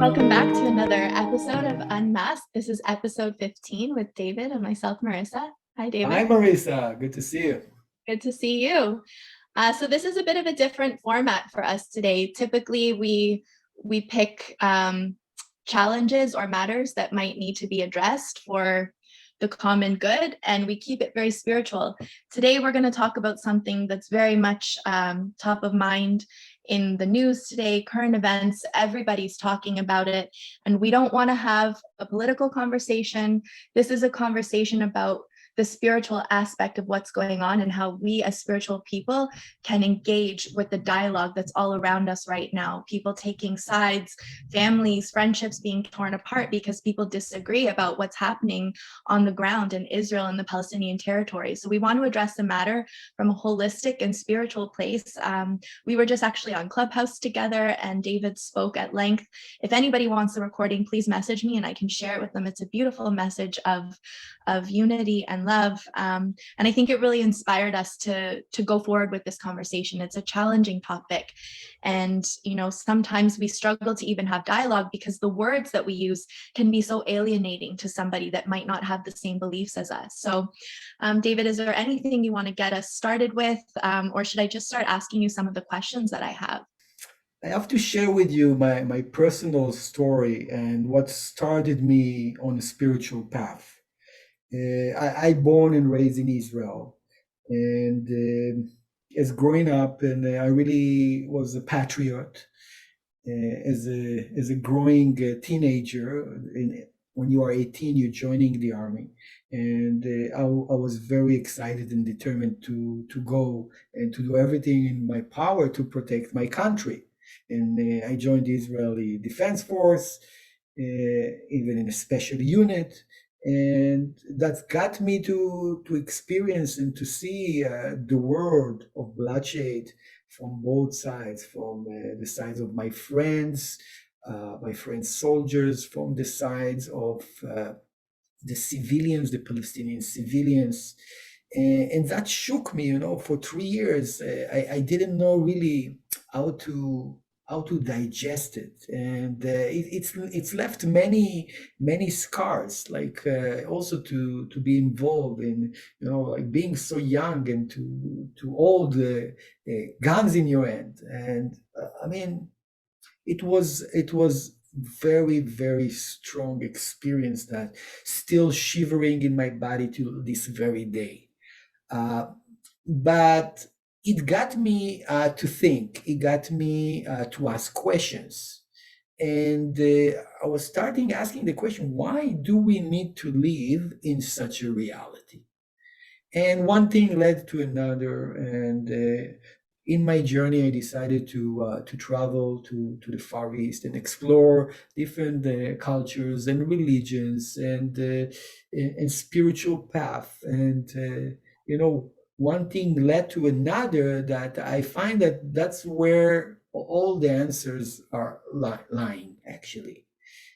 Welcome back to another episode of Unmasked. This is episode 15 with David and myself, Marissa. Hi, Hi, David. Marissa. Good to see you. Good to see you. So this is a bit of a different format for us today. Typically, we pick challenges or matters that might need to be addressed for the common good, and we keep it very spiritual. Today, we're going to talk about something that's very much top of mind in the news today, current events. Everybody's talking about it, and we don't want to have a political conversation. This is a conversation about the spiritual aspect of what's going on and how we as spiritual people can engage with the dialogue that's all around us right now. People taking sides, families, friendships being torn apart because people disagree about what's happening on the ground in Israel and the Palestinian territory. So we want to address the matter from a holistic and spiritual place. We were just actually on Clubhouse together and David spoke at length. If anybody wants the recording, please message me and I can share it with them. It's a beautiful message of unity and love. And I think it really inspired us to go forward with this conversation. It's a challenging topic. And, sometimes we struggle to even have dialogue because the words that we use can be so alienating to somebody that might not have the same beliefs as us. So, David, is there anything you want to get us started with? Or should I just start asking you some of the questions that I have? I have to share with you my personal story and what started me on a spiritual path. I born and raised in Israel, and as growing up, and I really was a patriot. As a growing teenager, when you are 18, you're joining the army, and I was very excited and determined to go and to do everything in my power to protect my country. And I joined the Israeli Defense Force, even in a special unit, and that got me to experience and to see the world of bloodshed from both sides, from the sides of my friends soldiers, from the sides of the civilians, the Palestinian civilians. And that shook me, for 3 years. I didn't know really how to how to digest it, and it's left many scars. Like also to be involved in, like being so young and to hold guns in your hand, and I mean, it was very strong experience that still shivering in my body to this very day. Uh, but it got me to think. It got me to ask questions. And I was starting asking the question, why do we need to live in such a reality? And one thing led to another, and in my journey, I decided to travel to the Far East and explore different cultures and religions and spiritual path. And one thing led to another, that I find that that's where all the answers are lying, actually.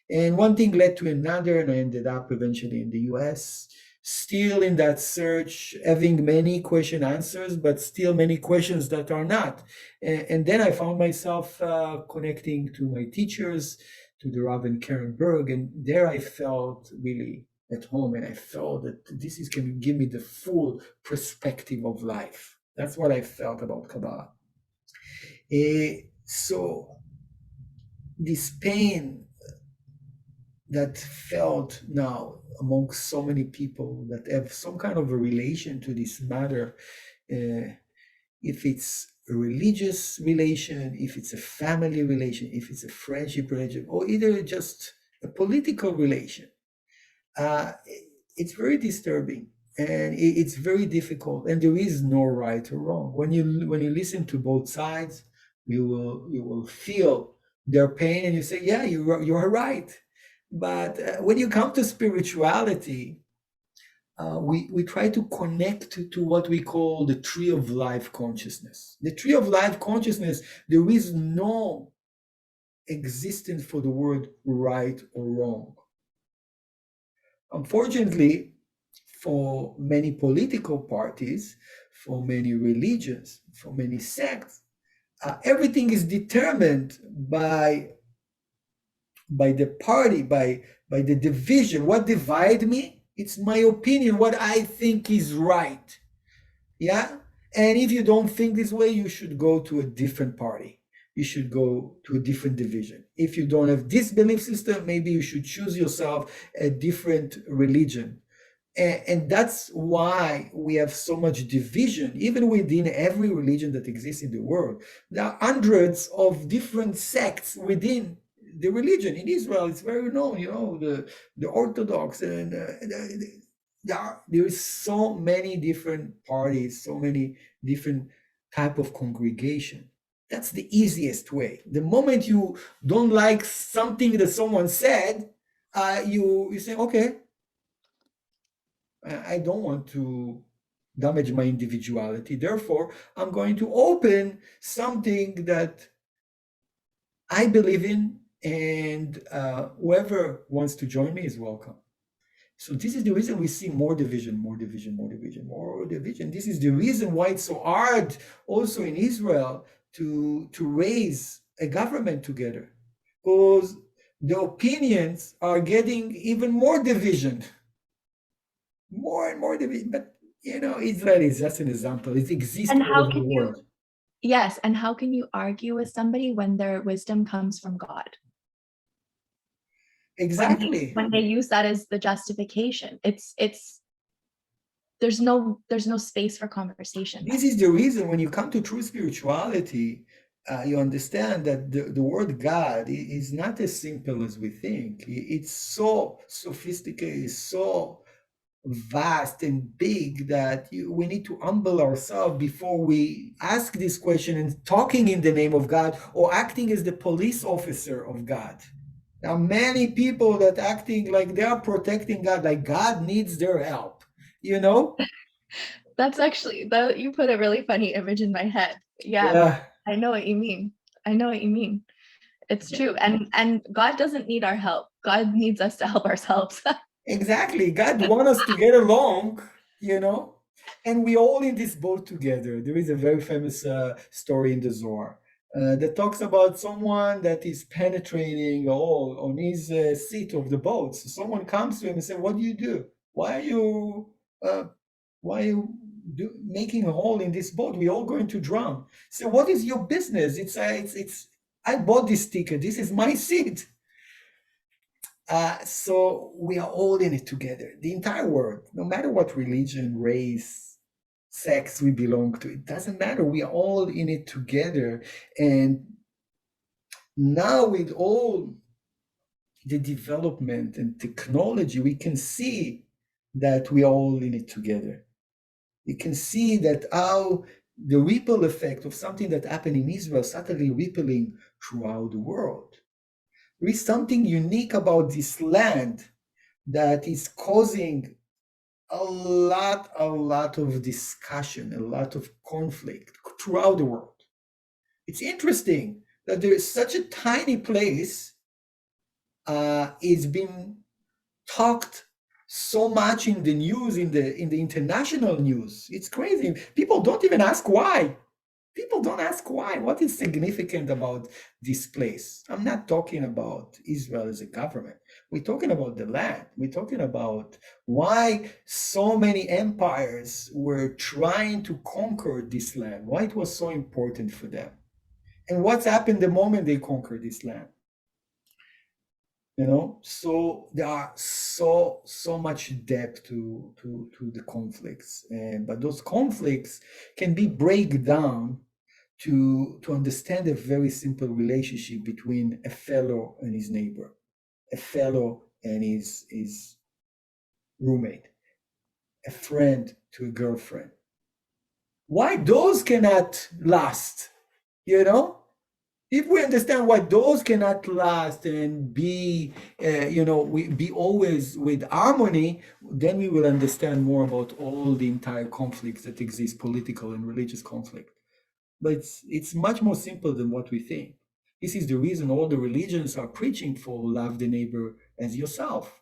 And one thing led to another, and I ended up eventually in the US, still in that search, having many question answers, but still many questions that are not. And then I found myself connecting to my teachers, to the Rav and Karen Berg, and there I felt really at home, and I felt that this is going to give me the full perspective of life. That's what I felt about Kabbalah. So this pain that felt now among so many people that have some kind of a relation to this matter, if it's a religious relation, if it's a family relation, if it's a friendship relation, or either just a political relation, uh, it's very disturbing, and it's very difficult, and there is no right or wrong. When you listen to both sides, you will feel their pain, and you say, yeah, you're right. But when you come to spirituality, we try to connect to what we call the tree of life consciousness. The tree of life consciousness, there is no existence for the word right or wrong. Unfortunately, for many political parties, for many religions, for many sects, everything is determined by by the party, by the division. What divide me? It's my opinion, what I think is right. Yeah. And if you don't think this way, you should go to a different party. You should go to a different division. If you don't have this belief system, maybe you should choose yourself a different religion. And that's why we have so much division, even within every religion that exists in the world. There are hundreds of different sects within the religion. In Israel, it's very known, the Orthodox, and there is so many different parties, so many different type of congregation. That's the easiest way. The moment you don't like something that someone said, you say, okay, I don't want to damage my individuality. Therefore, I'm going to open something that I believe in, and whoever wants to join me is welcome. So this is the reason we see more division, more division, more division, more division. This is the reason why it's so hard also in Israel to raise a government together, because the opinions are getting even more division, more and more division. But Israel is just an example. It exists And all how over the can you, world. yes, and how can you argue with somebody when their wisdom comes from God? Exactly. When they use that as the justification, it's there's no space for conversation This then. is the reason when you come to true spirituality, you understand that the word God is not as simple as we think. It's so sophisticated, so vast and big that we need to humble ourselves before we ask this question and talking in the name of God or acting as the police officer of God. There are many people that acting like they are protecting God, like God needs their help, you know? That's actually that you put a really funny image in my head. Yeah, Yeah. I know what you mean. I know what you mean. It's true. And God doesn't need our help. God needs us to help ourselves. Exactly. God wants us to get along, you know, and we all in this boat together. There is a very famous story in the Zohar that talks about someone that is penetrating a hole on his seat of the boat. So someone comes to him and says, "What do you do? Why are you uh, making a hole in this boat? We're all going to drown." So, what is your business? It's. I bought this ticket. This is my seat. So we are all in it together. The entire world, no matter what religion, race, sex we belong to, it doesn't matter. We are all in it together. And now, with all the development and technology, we can see that we are all in it together. You can see that how the ripple effect of something that happened in Israel suddenly rippling throughout the world. There is something unique about this land that is causing a lot of discussion, a lot of conflict throughout the world. It's interesting that there is such a tiny place is being talked so much in the news, in the international news. It's crazy. People don't even ask why. People don't ask why. What is significant about this place? I'm not talking about Israel as a government. We're talking about the land. We're talking about why so many empires were trying to conquer this land, why it was so important for them, and what's happened the moment they conquer this land. So there are so much depth to the conflicts, and but those conflicts can be break down to understand a very simple relationship between a fellow and his neighbor, a fellow and his roommate, a friend to a girlfriend. Why those cannot last? You know, if we understand why those cannot last and we be always with harmony, then we will understand more about all the entire conflicts that exist, political and religious conflict. But it's much more simple than what we think. This is the reason all the religions are preaching for love the neighbor as yourself,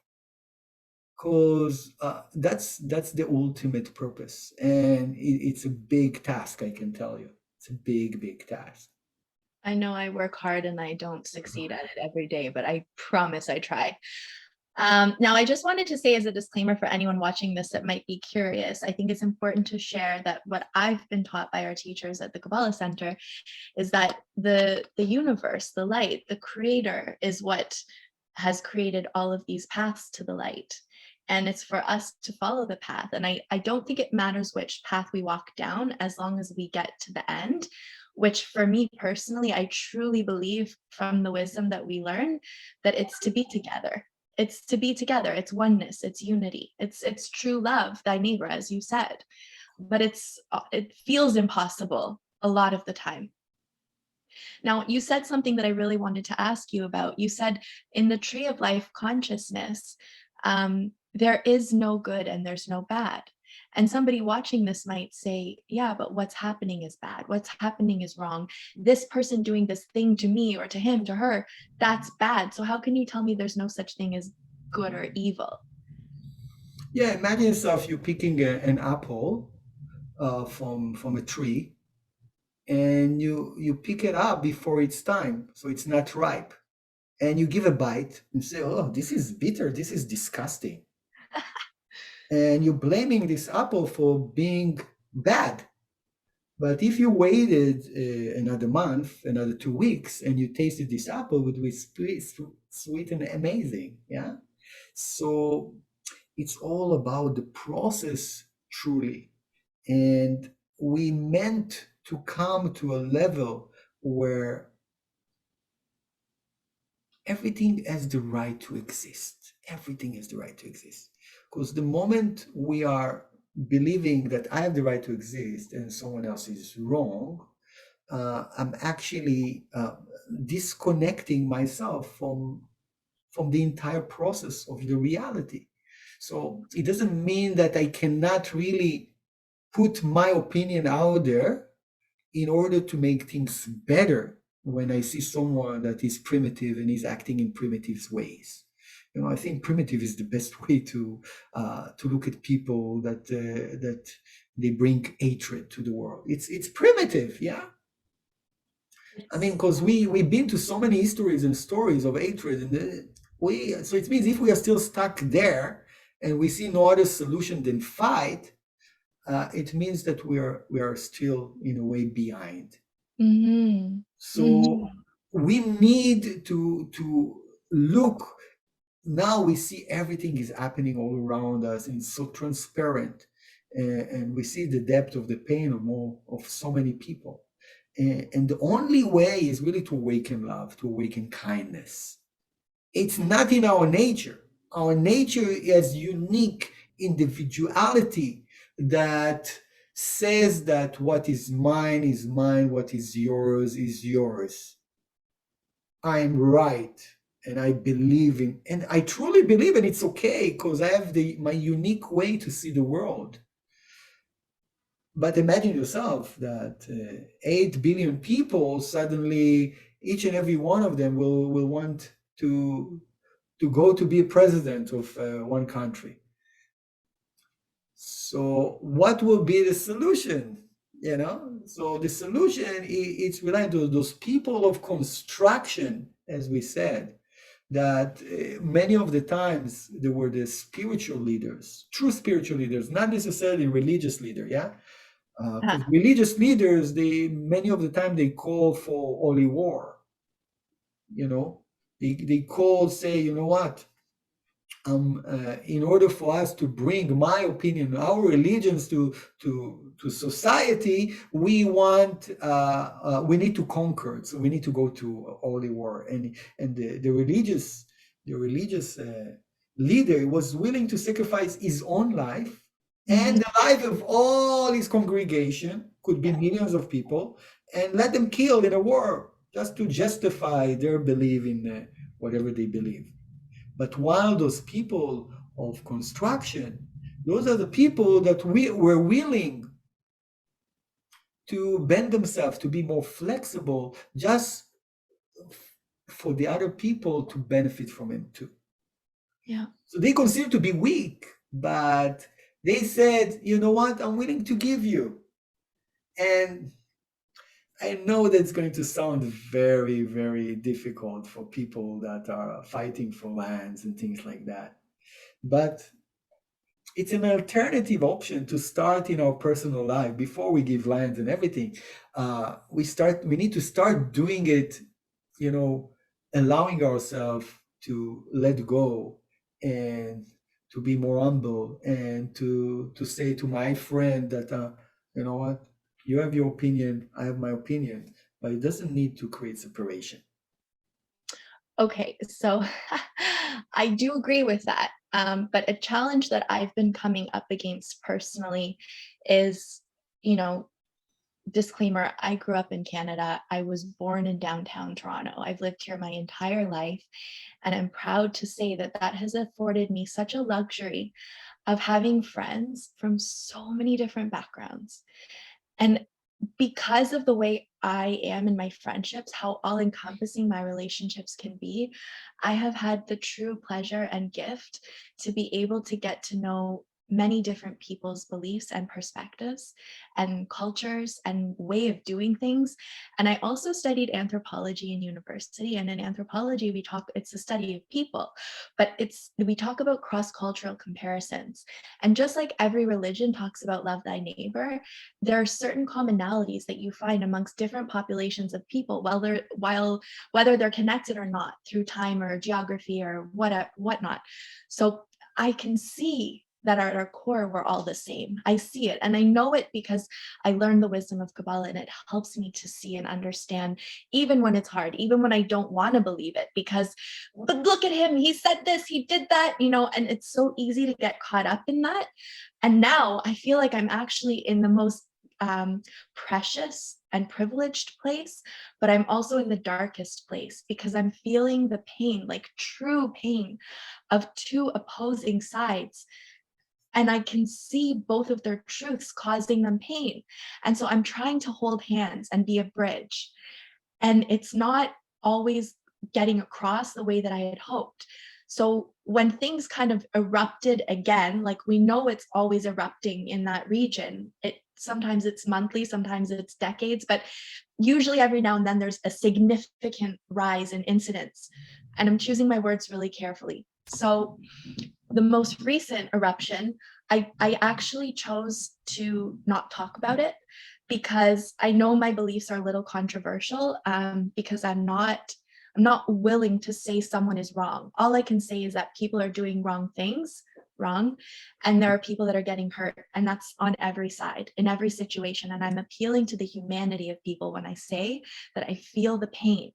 because that's the ultimate purpose, and it's a big task. I can tell you, it's a big task. I know I work hard and I don't succeed at it every day, but I promise I try. Now, I just wanted to say as a disclaimer for anyone watching this that might be curious, I think it's important to share that what I've been taught by our teachers at the Kabbalah Center is that the universe, the light, the creator is what has created all of these paths to the light. And it's for us to follow the path. And I don't think it matters which path we walk down as long as we get to the end, which for me personally, I truly believe from the wisdom that we learn that it's to be together. It's to be together. It's oneness. It's unity. It's true love, thy neighbor, as you said. But it feels impossible a lot of the time. Now, you said something that I really wanted to ask you about. You said in the tree of life consciousness, there is no good and there's no bad. And somebody watching this might say, yeah, but what's happening is bad. What's happening is wrong. This person doing this thing to me or to him, to her, that's bad. So how can you tell me there's no such thing as good or evil? Yeah, imagine yourself you picking an apple from a tree, and you pick it up before it's time, so it's not ripe, and you give a bite and say, "Oh, this is bitter. This is disgusting," and you're blaming this apple for being bad. But if you waited another month, another 2 weeks, and you tasted this apple, it was sweet and amazing. Yeah. So it's all about the process, truly. And we meant to come to a level where everything has the right to exist. Everything has the right to exist. Because the moment we are believing that I have the right to exist and someone else is wrong, I'm actually disconnecting myself from the entire process of the reality. So it doesn't mean that I cannot really put my opinion out there in order to make things better when I see someone that is primitive and is acting in primitive ways. I think primitive is the best way to look at people that they bring hatred to the world. It's primitive, yeah. I mean, because we've been to so many histories and stories of hatred, and so it means if we are still stuck there and we see no other solution than fight, it means that we are still in a way behind. Mm-hmm. So we need to look. Now we see everything is happening all around us, and it's so transparent, and we see the depth of the pain of so many people. And the only way is really to awaken love, to awaken kindness. It's not in our nature. Our nature is unique individuality that says that what is mine, what is yours. I'm right, and I believe in, and I truly believe, and it's okay because I have my unique way to see the world. But imagine yourself that 8 billion people suddenly, each and every one of them will want to go to be a president of one country. So what will be the solution? So the solution, it's related to those people of construction, as we said, that many of the times they were the spiritual leaders, true spiritual leaders, not necessarily religious leader, yeah. Because religious leaders, many of the time they call for holy war. They call, say, you know what? In order for us to bring my opinion, our religions to society, we need to conquer. So we need to go to holy war, and the religious leader was willing to sacrifice his own life and the life of all his congregation, could be millions of people, and let them kill in a war just to justify their belief in whatever they believe. But while those people of construction, those are the people that were willing to bend themselves, to be more flexible, just for the other people to benefit from it too. Yeah. So they consider to be weak, but they said, you know what, I'm willing to give you. And I know that's going to sound very, very difficult for people that are fighting for lands and things like that. But it's an alternative option to start in our personal life before we give lands and everything. We need to start doing it, you know, allowing ourselves to let go and to be more humble and to say to my friend that, you know what, you have your opinion, I have my opinion, but it doesn't need to create separation. Okay, so I do agree with that. But a challenge that I've been coming up against personally is, you know, disclaimer, I grew up in Canada. I was born in downtown Toronto. I've lived here my entire life. And I'm proud to say that that has afforded me such a luxury of having friends from so many different backgrounds. And because of the way I am in my friendships, how all encompassing my relationships can be, I have had the true pleasure and gift to be able to get to know many different people's beliefs and perspectives and cultures and way of doing things. And I also studied anthropology in university. And in anthropology, it's the study of people, but we talk about cross-cultural comparisons. And just like every religion talks about love thy neighbor, there are certain commonalities that you find amongst different populations of people, whether they're connected or not through time or geography or whatnot. So I can see that at our core, we're all the same. I see it. And I know it because I learned the wisdom of Kabbalah, and it helps me to see and understand, even when it's hard, even when I don't want to believe it, because but look at him, he said this, he did that, and it's so easy to get caught up in that. And now I feel like I'm actually in the most precious and privileged place, but I'm also in the darkest place because I'm feeling the pain, like true pain of two opposing sides. And I can see both of their truths causing them pain. And so I'm trying to hold hands and be a bridge. And it's not always getting across the way that I had hoped. So when things kind of erupted again, like we know it's always erupting in that region, sometimes it's monthly, sometimes it's decades, but usually every now and then there's a significant rise in incidents. And I'm choosing my words really carefully. So the most recent eruption, I actually chose to not talk about it because I know my beliefs are a little controversial, because I'm not willing to say someone is wrong. All I can say is that people are doing wrong things wrong, and there are people that are getting hurt, and that's on every side in every situation. And I'm appealing to the humanity of people when I say that I feel the pain.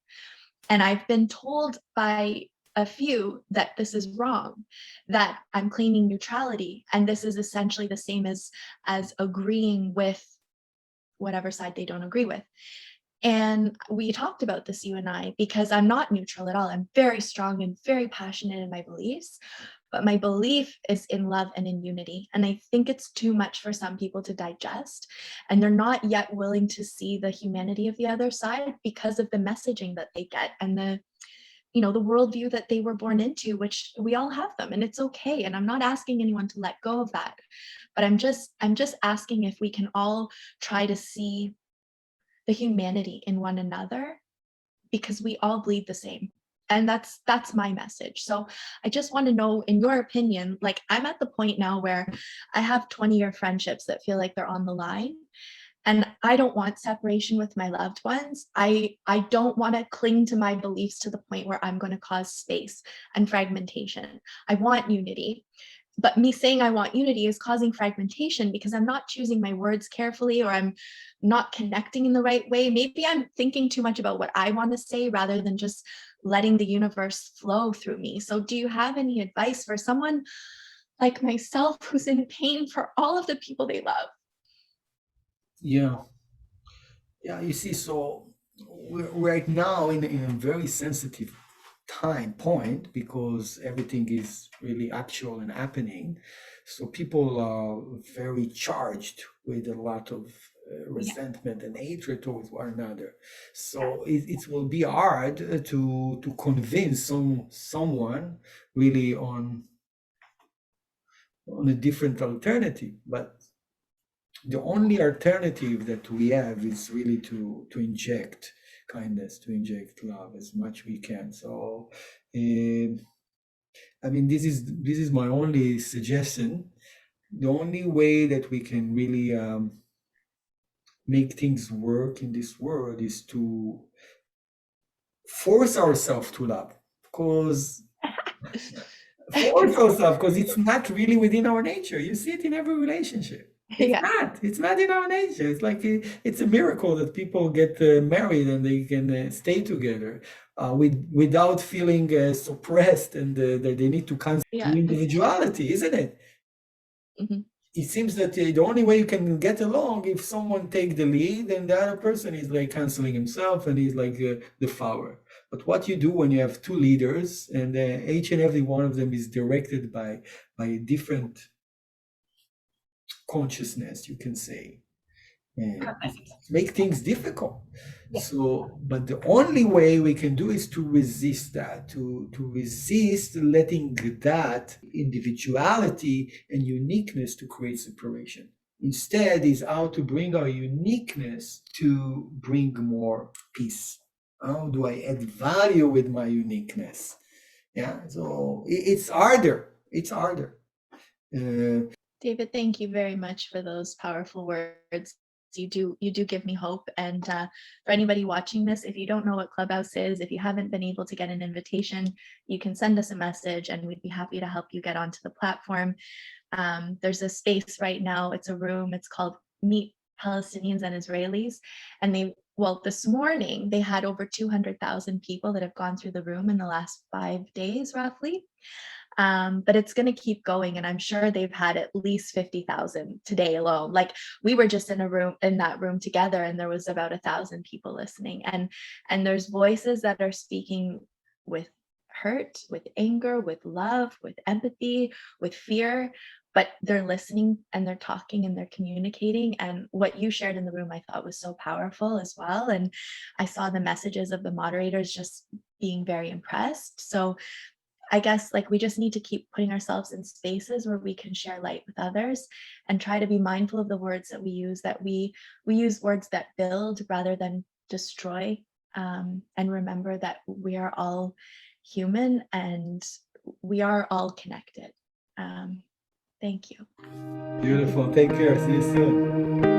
And I've been told by a few that this is wrong, that I'm claiming neutrality, and this is essentially the same as agreeing with whatever side they don't agree with. And we talked about this, you and I, because I'm not neutral at all. I'm very strong and very passionate in my beliefs, but my belief is in love and in unity. And I think it's too much for some people to digest. And they're not yet willing to see the humanity of the other side because of the messaging that they get and the worldview that they were born into, which we all have them, and it's okay. And I'm not asking anyone to let go of that, but I'm just asking if we can all try to see the humanity in one another, because we all bleed the same. And that's my message. So I just want to know, in your opinion, like I'm at the point now where I have 20-year friendships that feel like they're on the line, and I don't want separation with my loved ones. I don't want to cling to my beliefs to the point where I'm going to cause space and fragmentation. I want unity, but me saying I want unity is causing fragmentation because I'm not choosing my words carefully, or I'm not connecting in the right way. Maybe I'm thinking too much about what I want to say rather than just letting the universe flow through me. So do you have any advice for someone like myself who's in pain for all of the people they love? Yeah, yeah. You see, so we're right now in a very sensitive time point because everything is really actual and happening. So people are very charged with a lot of Yeah. resentment and hatred towards one another. So it will be hard to convince someone really on a different alternative. But the only alternative that we have is really to inject kindness, to inject love as much we can. So I mean, this is my only suggestion. The only way that we can really make things work in this world is to force ourselves to love, because it's not really within our nature. You see it in every relationship. Yeah. It's not in our nature. It's like it's a miracle that people get married and they can stay together without feeling suppressed, and that they need to cancel Yeah. individuality, isn't it? Mhm. It seems that the only way you can get along if someone take the lead and the other person is like canceling himself and he's like the follower. But what you do when you have two leaders and each and every one of them is directed by a different consciousness, you can say, and make things difficult. Yeah. So, but the only way we can do is to resist that, to resist letting that individuality and uniqueness to create separation. Instead, is how to bring our uniqueness to bring more peace. How do I add value with my uniqueness? Yeah, so it's harder. It's harder. David, thank you very much for those powerful words. You do give me hope. And for anybody watching this, if you don't know what Clubhouse is, if you haven't been able to get an invitation, you can send us a message and we'd be happy to help you get onto the platform. There's a space right now, it's a room, it's called Meet Palestinians and Israelis. And this morning they had over 200,000 people that have gone through the room in the last 5 days, roughly. But it's going to keep going, and I'm sure they've had at least 50,000 today alone. Like, we were just in that room together, and there was about 1,000 people listening, and there's voices that are speaking with hurt, with anger, with love, with empathy, with fear, but they're listening and they're talking and they're communicating. And what you shared in the room I thought was so powerful as well. And I saw the messages of the moderators just being very impressed. So I guess, like, we just need to keep putting ourselves in spaces where we can share light with others and try to be mindful of the words that we use, that we use words that build rather than destroy, and remember that we are all human and we are all connected. Thank you. Beautiful. Take care. See you soon.